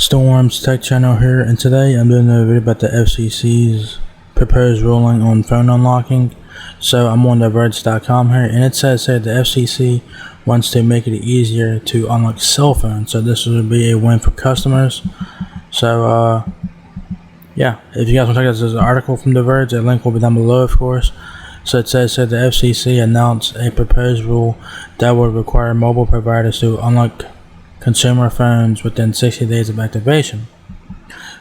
Storm's Tech Channel here, and today I'm doing a video about the FCC's proposed ruling on phone unlocking. So I'm on Drvice.com here, and it says here the FCC wants to make it easier to unlock cell phones. So this would be a win for customers. So yeah, if you guys want to check out this article from Drvice, the link will be down below, of course. So it says that the FCC announced a proposed rule that would require mobile providers to unlock consumer phones within 60 days of activation.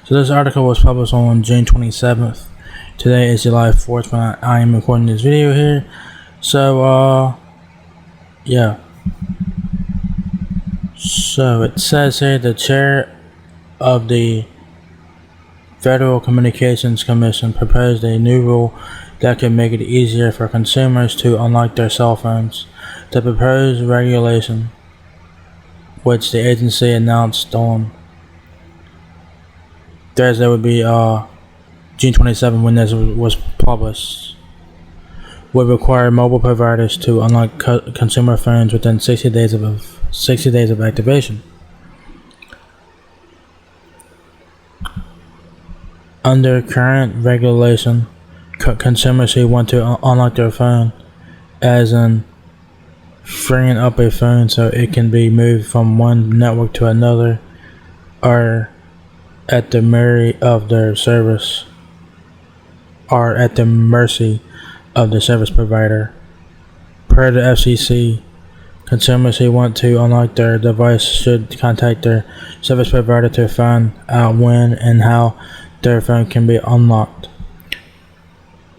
So this article was published on June 27th. Today is July 4th when I am recording this video here. So yeah. So it says here the chair of the Federal Communications Commission proposed a new rule that could make it easier for consumers to unlock their cell phones. The proposed regulation, which the agency announced on Thursday, would be June 27 when this was published, would require mobile providers to unlock consumer phones within 60 days of activation. Under current regulation, consumers who want to unlock their phone, as in freeing up a phone so it can be moved from one network to another, are at the mercy of their service, are at the mercy of the service provider. Per the FCC, consumers who want to unlock their device should contact their service provider to find out when and how their phone can be unlocked.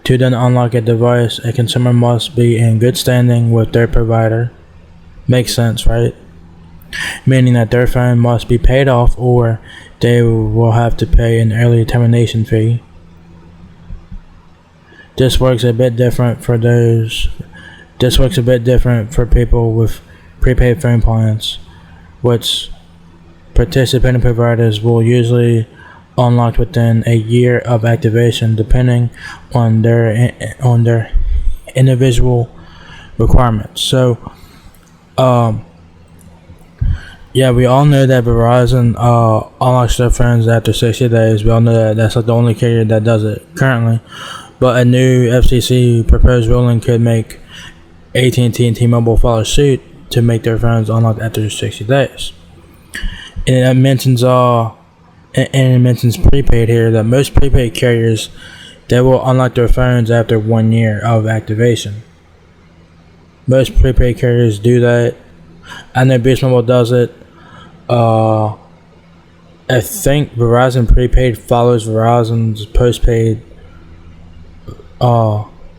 To then unlock a device, a consumer must be in good standing with their provider. Makes sense, right? Meaning that their phone must be paid off, or they will have to pay an early termination fee. This works a bit different for people with prepaid phone plans, which participating providers will usually unlocked within a year of activation, depending on their individual requirements. So yeah, we all know that Verizon unlocks their phones after 60 days. We all know that that's like the only carrier that does it currently. But a new FCC proposed ruling could make AT&T and T-Mobile follow suit to make their phones unlocked after 60 days. And it mentions prepaid here, that most prepaid carriers, they will unlock their phones after 1 year of activation. Most prepaid carriers do that. I know Boost Mobile does it. I think Verizon prepaid follows Verizon's postpaid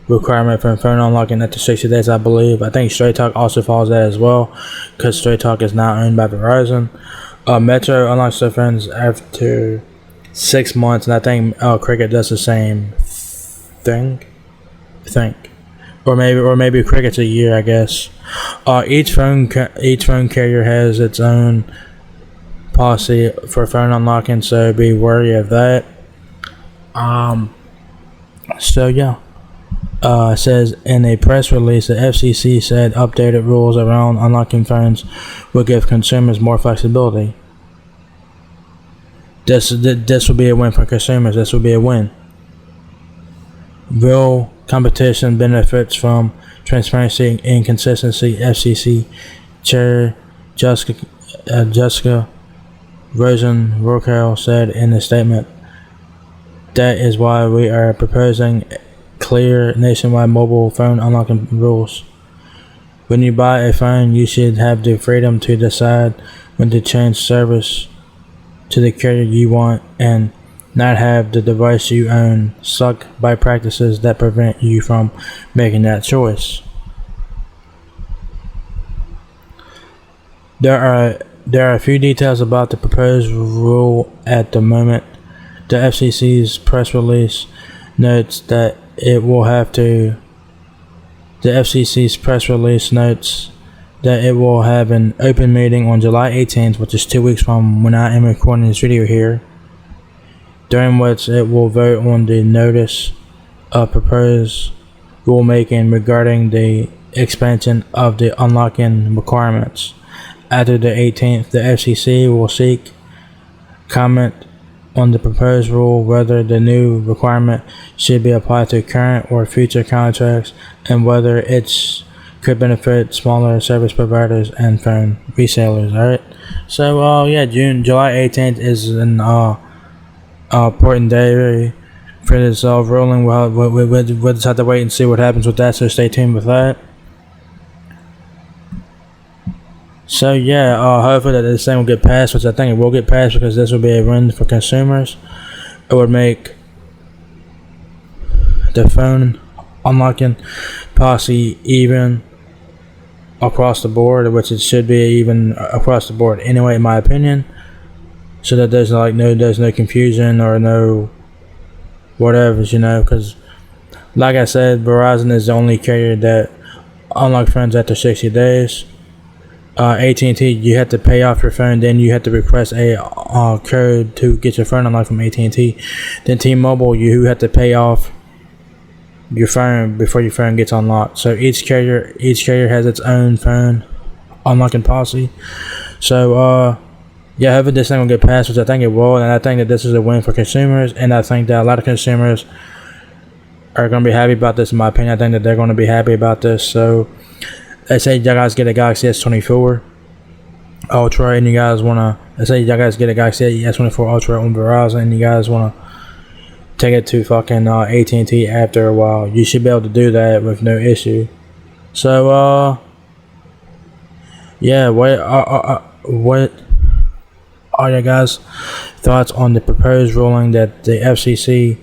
requirement for phone unlocking after 60 days, I believe. I think Straight Talk also follows that as well, because Straight Talk is now owned by Verizon. Metro unlocks their phones after 6 months, and I think Cricket does the same thing. Or maybe Cricket's a year, I guess. Each phone carrier has its own policy for phone unlocking, so be wary of that. So yeah. It says in a press release, the FCC said updated rules around unlocking phones will give consumers more flexibility. This will be a win for consumers. This will be a win. Real competition benefits from transparency and consistency, FCC Chair Jessica Rosen-Rokel said in a statement. That is why we are proposing clear nationwide mobile phone unlocking rules. When you buy a phone, you should have the freedom to decide when to change service to the carrier you want, and not have the device you own sucked by practices that prevent you from making that choice. There are a few details about the proposed rule at the moment. The FCC's press release notes that the FCC's press release notes that it will have an open meeting on July 18th, which is 2 weeks from when I am recording this video here, during which it will vote on the notice of proposed rulemaking regarding the expansion of the unlocking requirements. After the 18th, the FCC will seek comment on the proposed rule, whether the new requirement should be applied to current or future contracts, and whether it could benefit smaller service providers and phone resellers. Alright, so yeah, July 18th is an important day for this ruling. We'll just have to wait and see what happens with that, so stay tuned with that. So yeah, hopefully that this thing will get passed, which I think it will get passed, because this will be a win for consumers. It would make the phone unlocking policy even across the board, which it should be even across the board anyway, in my opinion, so that there's no confusion or no whatever, because like I said, Verizon is the only carrier that unlock phones after 60 days. AT&T, you have to pay off your phone, then you have to request a code to get your phone unlocked from AT&T. Then T-Mobile, you have to pay off your phone before your phone gets unlocked. So each carrier has its own phone unlocking policy. So yeah, hopefully this thing will get passed, which I think it will, and I think that this is a win for consumers, and I think that a lot of consumers are going to be happy about this. In my opinion, I think that they're going to be happy about this. So let's say you guys get a Galaxy S24 Ultra, and you guys let's say you guys get a Galaxy S24 Ultra on Verizon, and you guys want to take it to fucking AT&T after a while. You should be able to do that with no issue. So yeah, what are your guys' thoughts on the proposed ruling that the FCC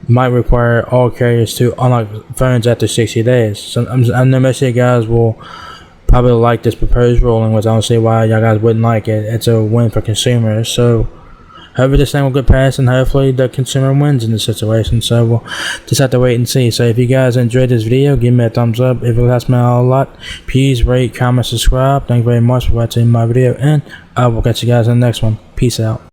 might require all carriers to unlock phones after 60 days? So I know most of you guys will probably like this proposed ruling, which I don't see why y'all guys wouldn't like it. It's a win for consumers. So hopefully this thing will get passed, and hopefully the consumer wins in this situation. So we'll just have to wait and see. So if you guys enjoyed this video, give me a thumbs up. If it helps me out a lot, please rate, comment, subscribe. Thank you very much for watching my video, and I will catch you guys in the next one. Peace out.